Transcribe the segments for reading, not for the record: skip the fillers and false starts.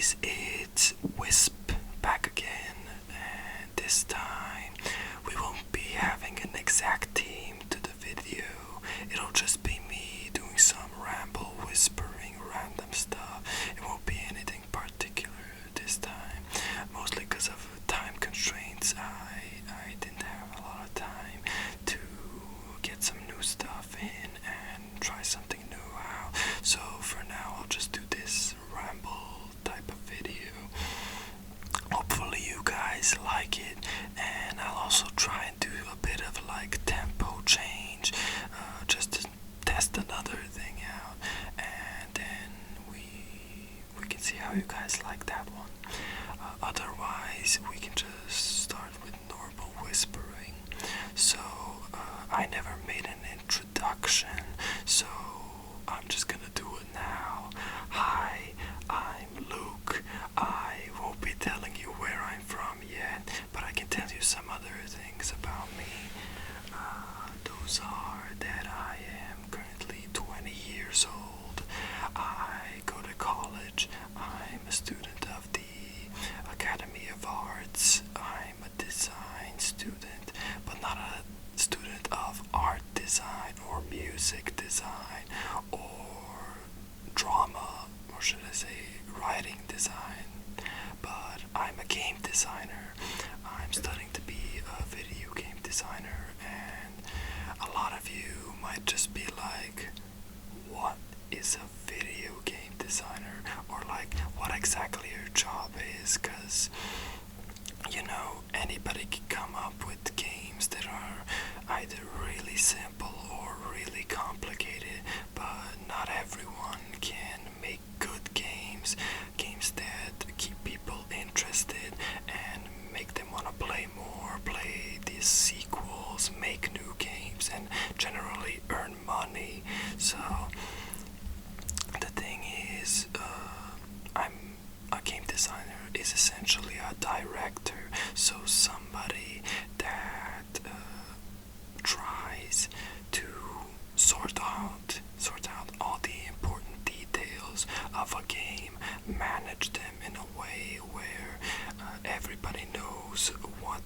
curiosities, it's Wisp back again, and this time we won't be having an exact theme to the video. It'll just be me doing some ramble, whispering random stuff. It won't be anything particular this time, mostly because of time constraints. I didn't have a lot of time to get some new stuff in and try something new out. So for now, I'll just do this ramble type of video. Hopefully you guys like it, and I'll also try and do a bit of like tempo change, just to test another thing out, and then we can see how you guys like that one. Otherwise, we can just start with normal whispering. So I never made an introduction, so I'm just gonna do it now. Hi, I'm Luke. I won't be telling you where I'm from yet, but I can tell you some other things about me. Those are that I am currently 20 years old. I go to college. I'm a student of the Academy of Arts. I'm a design student, but not a student of art design or music design or drama, or should I say writing design, but I'm a game designer. I'm studying to be a video game designer, and a lot of you might just be like, what is a video game designer? Or like, what exactly your job is? Because, you know, anybody can come up with games that are either really simple or really complicated, but not everyone can make good games that keep people interested and make them want to play more, play these sequels, make new games, and generally earn money. So the thing is, I'm a game designer is essentially a director, so somebody that tries to sort out all the important details of a game, manage them in a way where everybody knows what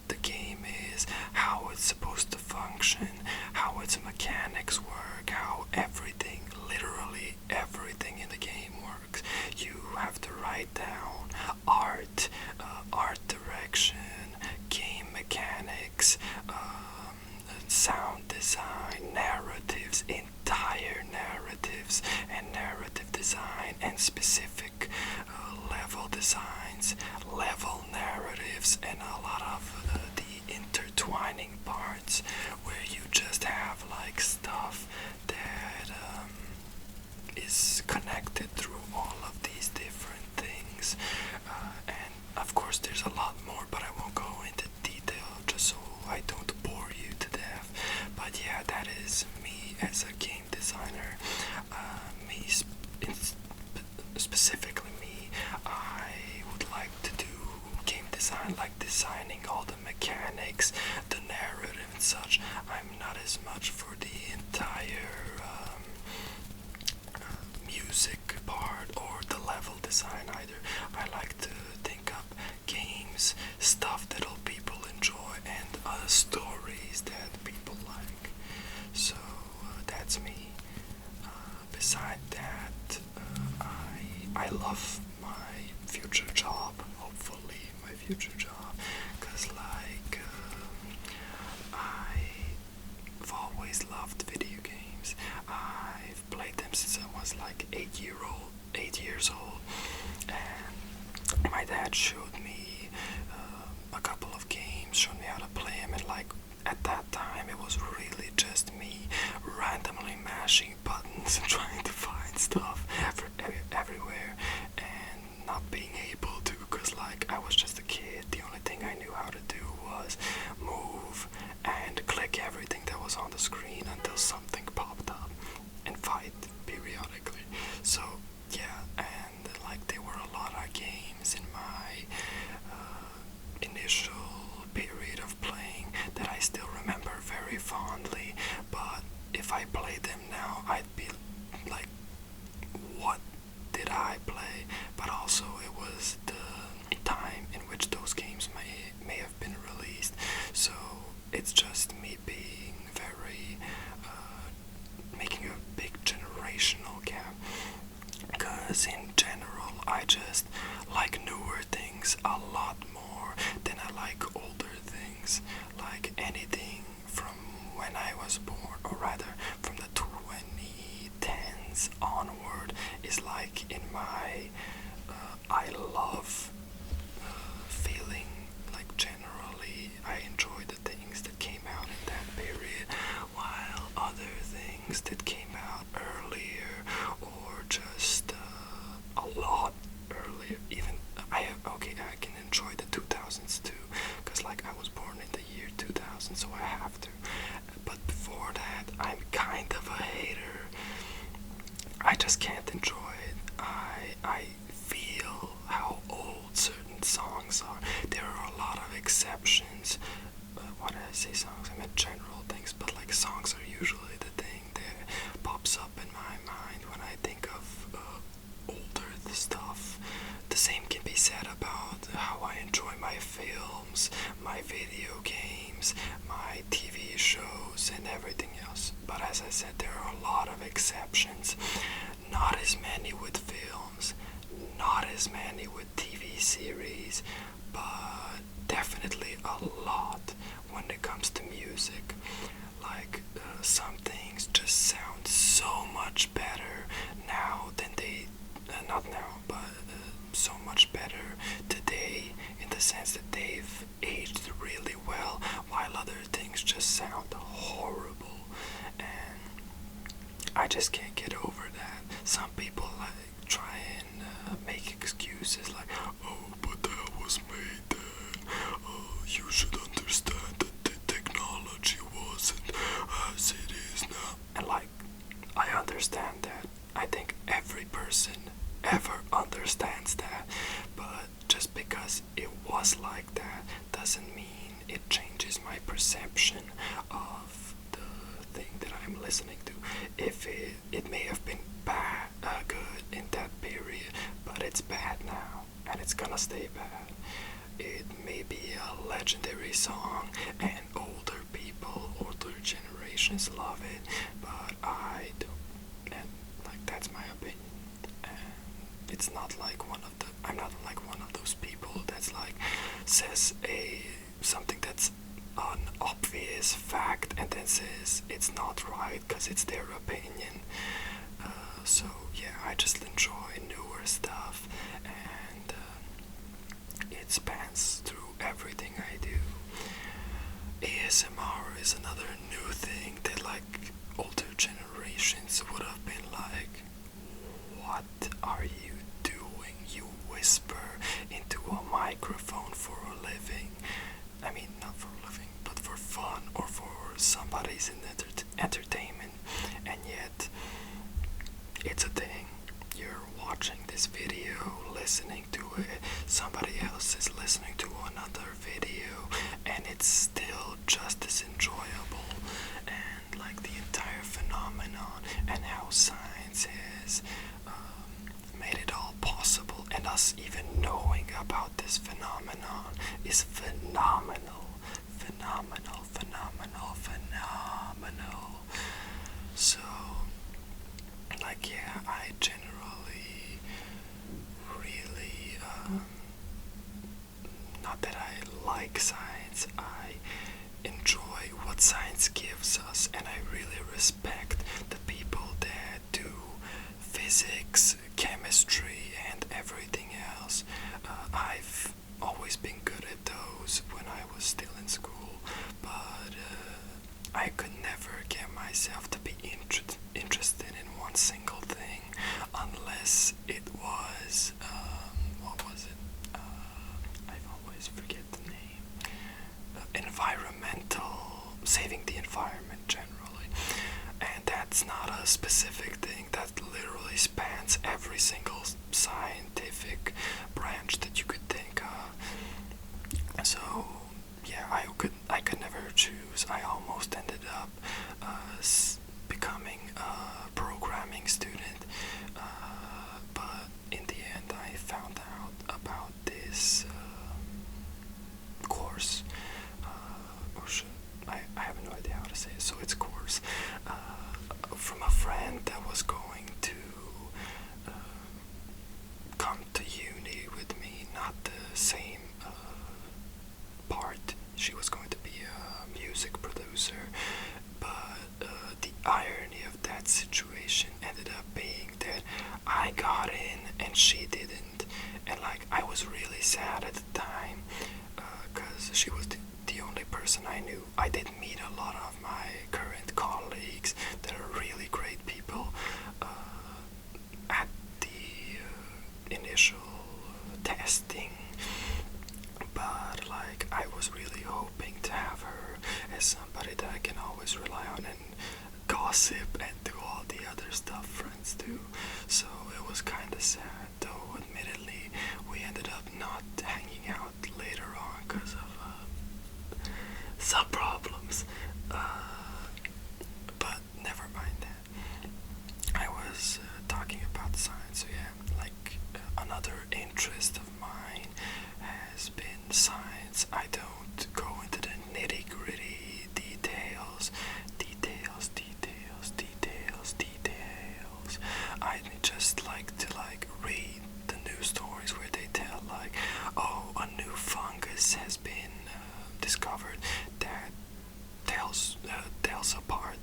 the game is, how it's supposed to function, how its mechanics work, how everything, literally everything in the game works. You have to write down art direction, game mechanics, sound design, narratives, entire narratives, and narrative design, and specific level designs, level narratives, and a lot of the intertwining parts where you just have like stuff that is connected through all of these different things. And of course there's a lot more, but I won't go into detail just so I don't bore you to death. But yeah, that is me as a game designer. Specifically me, I would like to do game design, like designing all the mechanics, the narrative and such. I'm not as much for the entire music part or the level design either. I like to think up games, stuff that'll people enjoy, and stories that people like. So that's me. Beside that, I love my future job, hopefully my future job, because like I've always loved video games. I've played them since I was like 8 years old, and my dad showed me a couple of games, showed me how to play them, and like at that time it was really just me randomly mashing buttons and trying to find stuff everywhere and not being able to, because like I was just a kid. The only thing I knew how to do was move and click everything that was on the screen until something popped up and fight periodically. So yeah, and like there were a lot of games in my initial period of playing that I still remember very fondly, but if I played them now I'd be like, what did I play? But but also it was the time in which those games may have been released. So it's just me being very making a big generational gap, because in general I just like newer things a lot more than I like older things. Like anything from when I was born, or rather from the 2010s onward, is like in my I love feeling. Like generally I enjoy the things that came out in that period, while other things that came out earlier, or just a lot earlier, even I can enjoy the 2000s too, because like I was born in the year 2000, so I have to. But before that, I'm kind of a hater. I just can't enjoy it. I feel how old certain songs are. There are a lot of exceptions. Why did I say songs? I meant general things, but like songs are usually the thing that pops up in my mind when I think of older stuff. The same can be said about how I enjoy my films, my video games, my TV shows, and everything else. But as I said, there are a lot of exceptions. Not as many with films, not as many with TV series, but definitely a lot when it comes to music. Like some things just sound so much better now than they, not now, but so much better today, in the sense that they've aged really well, while other things just sound horrible. And I just can't get over that. Some people like try and make excuses like, oh, but that was made then. You should understand that the technology wasn't as it is now. And like, I understand that. I think every person ever understands that. But just because it was like that doesn't mean it changes my perception of the thing that I'm listening to. If it may have been bad, good in that period, but it's bad now, and it's gonna stay bad. It may be a legendary song, and older people, older generations love it, but I don't, and like that's my opinion. And it's not like I'm not like one of those people that's like says something that's an obvious fact and then says it's not right because it's their opinion. So yeah, I just enjoy newer stuff, and it spans through everything I do. ASMR is another new thing that like older generations would have been like, what are you doing? You whisper into a microphone for a living. I mean, not for a living, but for fun or for somebody's entertainment. And yet, it's a thing. You're watching this video, listening to it, somebody else is listening to another video, and it's still just as enjoyable. And like the entire phenomenon and how science has made it all possible, and us even knowing about this phenomenon is phenomenal. Phenomenal, phenomenal, phenomenal. So, like, yeah, I generally really, not that I like science, I enjoy what science gives us, and I really respect the people that do physics, chemistry, and everything else. I've always been good at those when I was still in school, but I could never get myself to be interested in one single thing unless it was, what was it? I always forget the name. Environmental, saving the environment generally. And that's not a specific thing, that literally spans every single scientific branch that you could think of. So yeah, I could never choose. I almost ended up becoming a programming student, but in the end I found was really sad at the time because she was the only person I knew. I did meet a lot of my current colleagues that are really great people at the initial testing, but like I was really hoping to have her as somebody that I can always rely on and gossip and do all the other stuff friends do. So it was kind of sad, though admittedly we ended up not hanging out later on because of some problems, but never mind that. I was talking about science, so yeah, like another interest of mine has been science. I don't go into the nitty-gritty details. I just like to read the news stories where they tell oh, a new fungus has been discovered that tells apart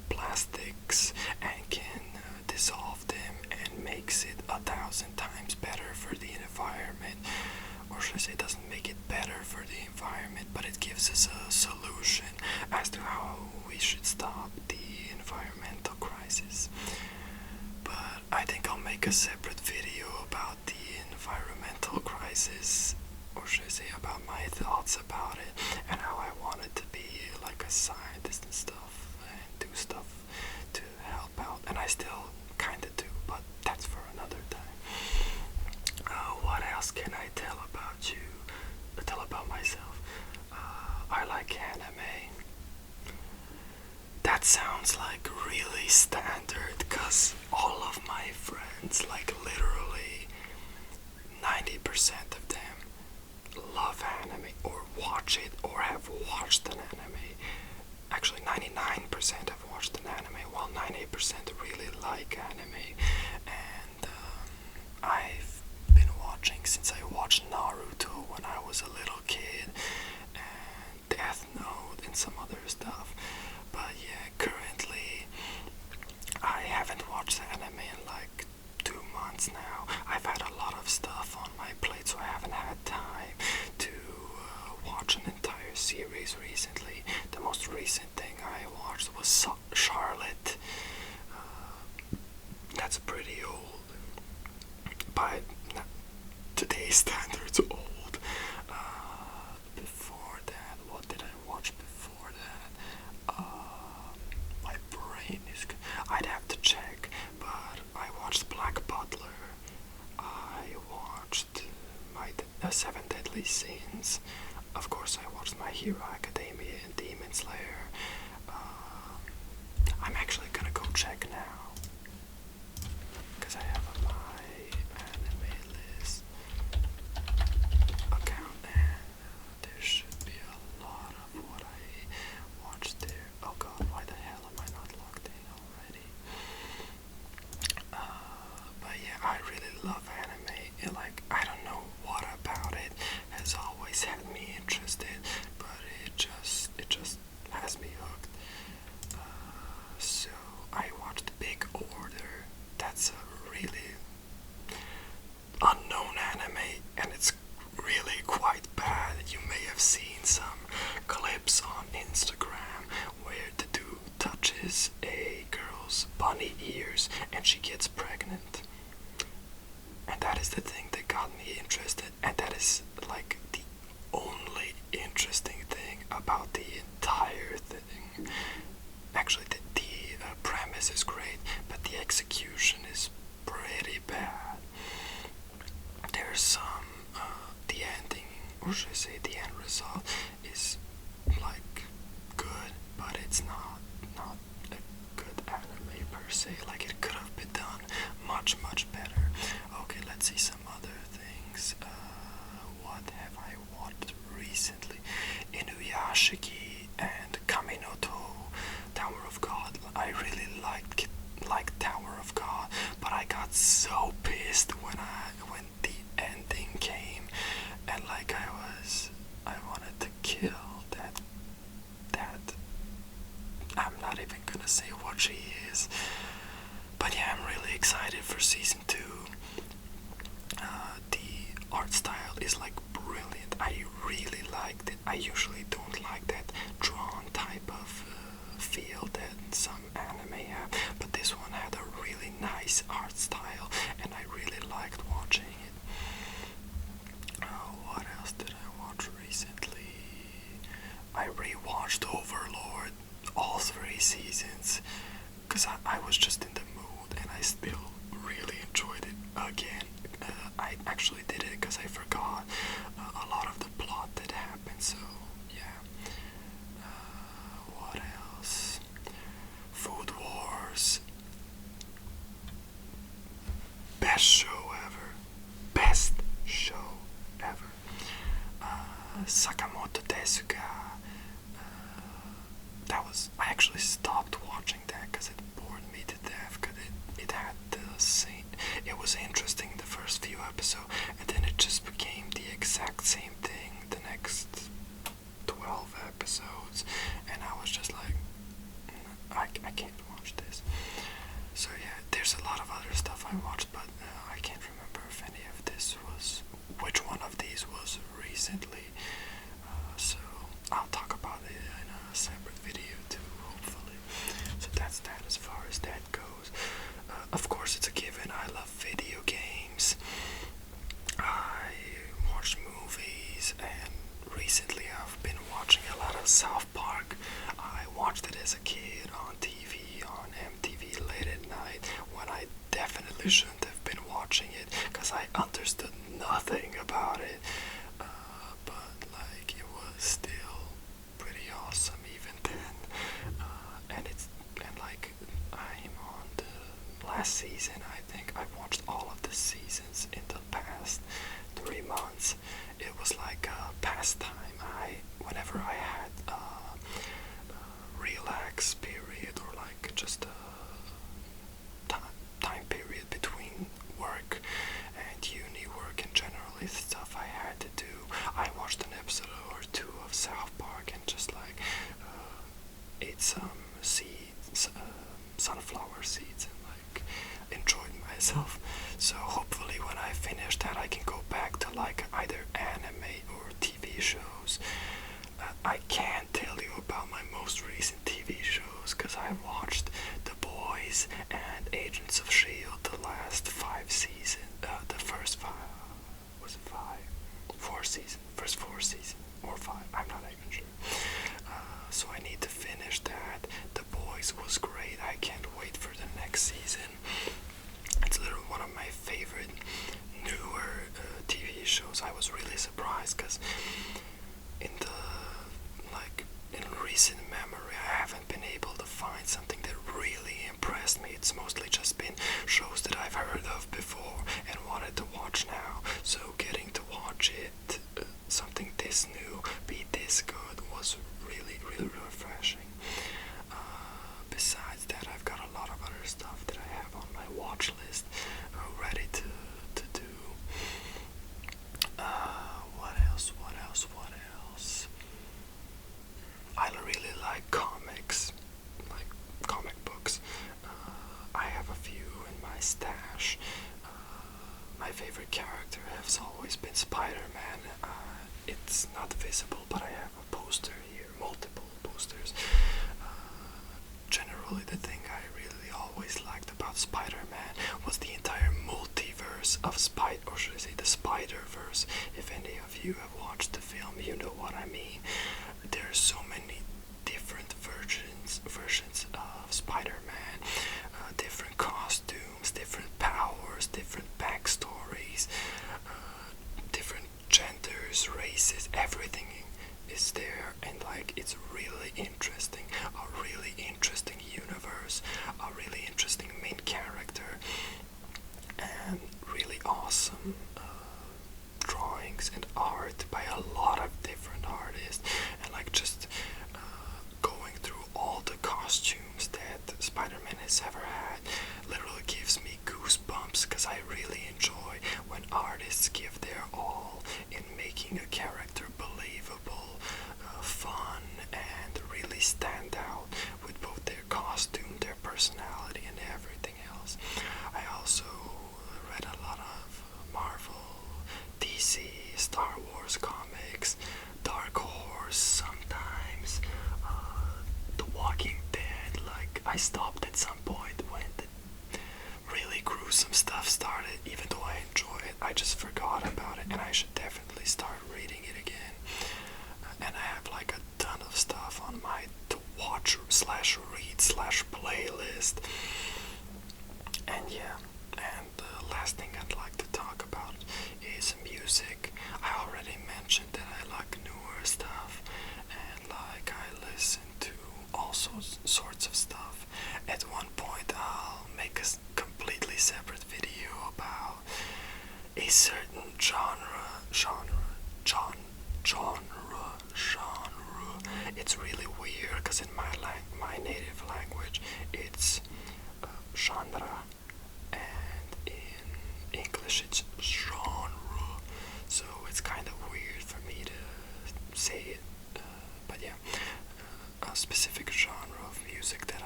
plastics and can dissolve them and makes it 1,000 times better for the environment. Or should I say, doesn't make it better for the environment, but it gives us a solution as to how we should stop the environmental crisis. But I think I'll make a separate video about the environmental crisis, or should I say about my thoughts about it and how I wanted to be like a scientist and stuff and do stuff to help out, and I still kinda do, but that's for another time. What else can I tell about you? Tell about myself. I like anime. That sounds like really standard, cause all of my friends, literally 90% of them love anime or watch it or have watched an anime. Actually 99% have watched an anime, while 98% really like anime. And I've been watching since I watched Naruto when I was a little kid, and Death Note and some other stuff. But yeah, currently I haven't watched anime in 2 months now. I've had a lot of stuff on my plate, so I haven't had time to watch an entire series recently. The most recent thing I watched was Charlotte. That's pretty old, by today's standards old. Before that, what did I watch before that? My brain is... I'd have to check, but I watched Black Butler. I watched my 7 Deadly Sins. Of course, I watched My Hero Academia and Demon Slayer. I'm actually gonna go check now, because I have my anime list account, and there should be a lot of what I watched there. Oh god, why the hell am I not logged in already? But yeah, I really love anime. I don't know what about it has always had me interested, but it just has me hooked. So I watched Big Order. That's a really unknown anime, and it's really quite bad. You may have seen some clips on Instagram where the dude touches a girl's bunny ears and she gets pregnant. And that is the thing that got me interested, and that is the only interesting thing about the entire thing. Actually, the premise is great, but the execution is pretty bad. There's some, the ending, or should I say the end result, is good, but it's not a good anime per se. It could have been done much better. Okay, let's see some other things. What have I watched recently? Inuyashiki and Kaminoto, Tower of God. I really liked Tower of God, but I got so pissed when the ending came, and I was actually did it because I forgot a lot of the plot that happened. So yeah. What else? Food Wars. Best show ever. Best show ever. Sakamoto Tezuka. I actually stopped watching that because it bored me to death. Because it had the same. It was interesting the first few episodes, and then it just became the exact same thing the next 12 episodes, and I was just like, I can't watch this. So yeah, there's a lot of other stuff I watched, but I can't remember if any of this was, which one of these was recently. So I'll talk about it in a separate video too, hopefully. So that's that as far as that goes. Of course, it's a given. I love video games. I watch movies, and recently I've been watching a lot of South Park. I watched it as a kid on TV, on MTV late at night, when I definitely shouldn't have been watching it because I understood nothing about it. But like, it was still pretty awesome even then. And like, I'm on the last season. I think I watched all of the seasons in the past 3 months. It was like a pastime. Whenever I had a relax period, or like just a time period between work and uni work, and generally stuff I had to do, I watched an episode or two of South Park and just like ate some seeds, sunflower seeds, and like enjoyed myself. So hopefully when I finish that, I can go back to like either anime or TV shows. I can't tell you about my most recent TV shows because I watched The Boys and Agents of S.H.I.E.L.D. the last 5 seasons. The first 5, was it 5? 4 seasons. First 4 seasons, or 5, I'm not even sure. So I need to finish that. The Boys was great. I can't wait for the next season. It's literally one of my favorite newer TV shows. I was really surprised because in recent memory, I haven't been able to find something that really impressed me. It's mostly just been shows that I've heard of before and wanted to watch now. So getting to watch it, something this new, be this good, was really, really refreshing. Besides that, I've got a lot of other stuff that I have on my watch list ready to do. What else? I really like comics, like comic books. I have a few in my stash. My favorite character has always been Spider-Man. It's not visible, but I have a poster here, multiple posters. Generally, the thing I really always liked about Spider-Man was the entire multiverse of or should I say the Spider-Verse. If any of you have watched the film, you know what I mean. There are so many different versions of Spider-Man, different costumes, different powers, different backstories, different genders, races, everything is there, and like, it's really interesting, a really interesting universe, a really interesting main character, and really awesome drawings and art by a lot of different artists, and like just going through all the costumes that Spider-Man has ever had literally gives me goosebumps, because I really enjoy when artists give their all in making a character believable, fun, and really stand out with both their costume, their personality, and everything else. I also read a lot of Marvel, DC, Star Wars comics, Dark Horse sometimes, The Walking Dead. Like, I stopped at some point when the really gruesome stuff started. Even though I enjoy it, I just forgot about it, and I should definitely start reading it again. And I have like a ton of stuff on my to watch / read / playlist. And yeah, and the last thing I'd like to talk about certain genre. It's really weird because in my native language it's genre, and in English it's genre. So it's kind of weird for me to say it, but yeah, a specific genre of music that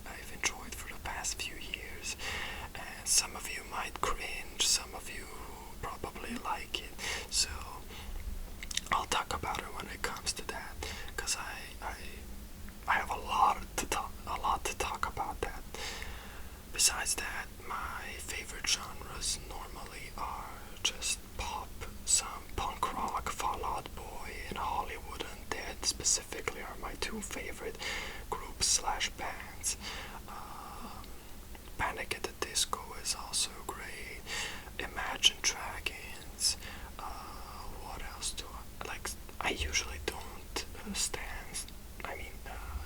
I've enjoyed for the past few years. And some of you might cringe, some of you probably like it. So I'll talk about it when it comes to that, because I have a lot to talk about that. Besides that, my favorite genres normally are just pop, some punk rock, Fall Out Boy, and Hollywood Undead specifically are my two favorite groups slash bands. Panic at the Disco is also great. Imagine Dragons. What else do I like? I usually don't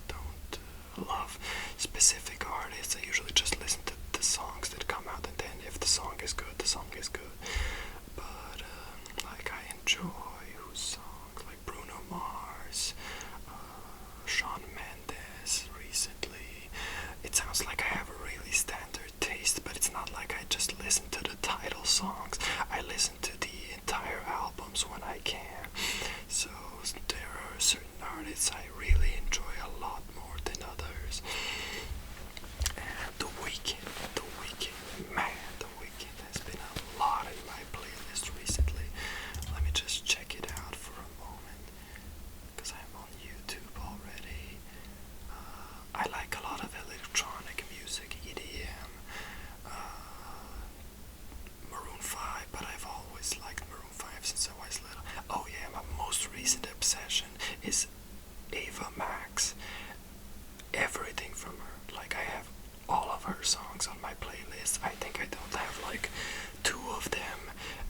don't love specific artists. I usually just listen to the songs that come out, and then if the song is good, the song is good. But like I enjoy whose songs like Bruno Mars, Shawn Mendes recently. It sounds like I have a really standard taste, but it's not like I just listen to the title songs. I listen to the entire albums when I can. So there are certain artists I really enjoy a lot more than others. And The Weeknd, man, The Weeknd has been a lot in my playlist recently. Let me just check it out for a moment, because I'm on YouTube already. I like a lot of electronic music, EDM, Maroon 5, but I've always liked Maroon 5 since I was little. Oh yeah, my most recent obsession is Ava Max. Everything from her. Like, I have all of her songs on my playlist. I think I don't have like 2 of them,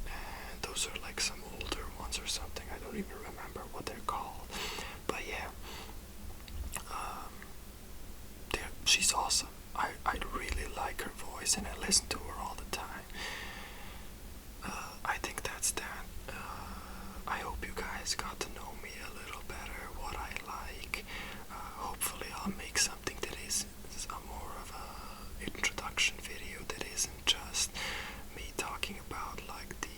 and those are like some older ones or something. I don't even remember what they're called. But yeah, she's awesome. I really like her voice, and I listen to her all the time. I think that's that. I hope you guys got to know me a little better, what I like. Hopefully I'll make something that is more of a introduction video that isn't just me talking about like the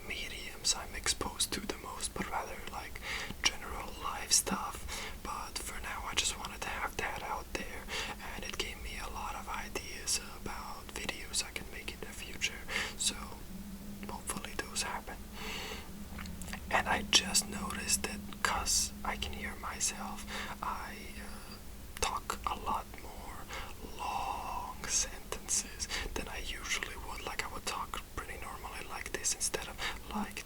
mediums I'm exposed to the most, but rather like general life stuff. But for now I just wanted to have that out there, and it gave me a lot of ideas about videos I can make in the future. So hopefully those happen. And I just noticed that because I can hear myself, I talk a lot more long sentences than I usually would. Like I would talk pretty normally like this instead of like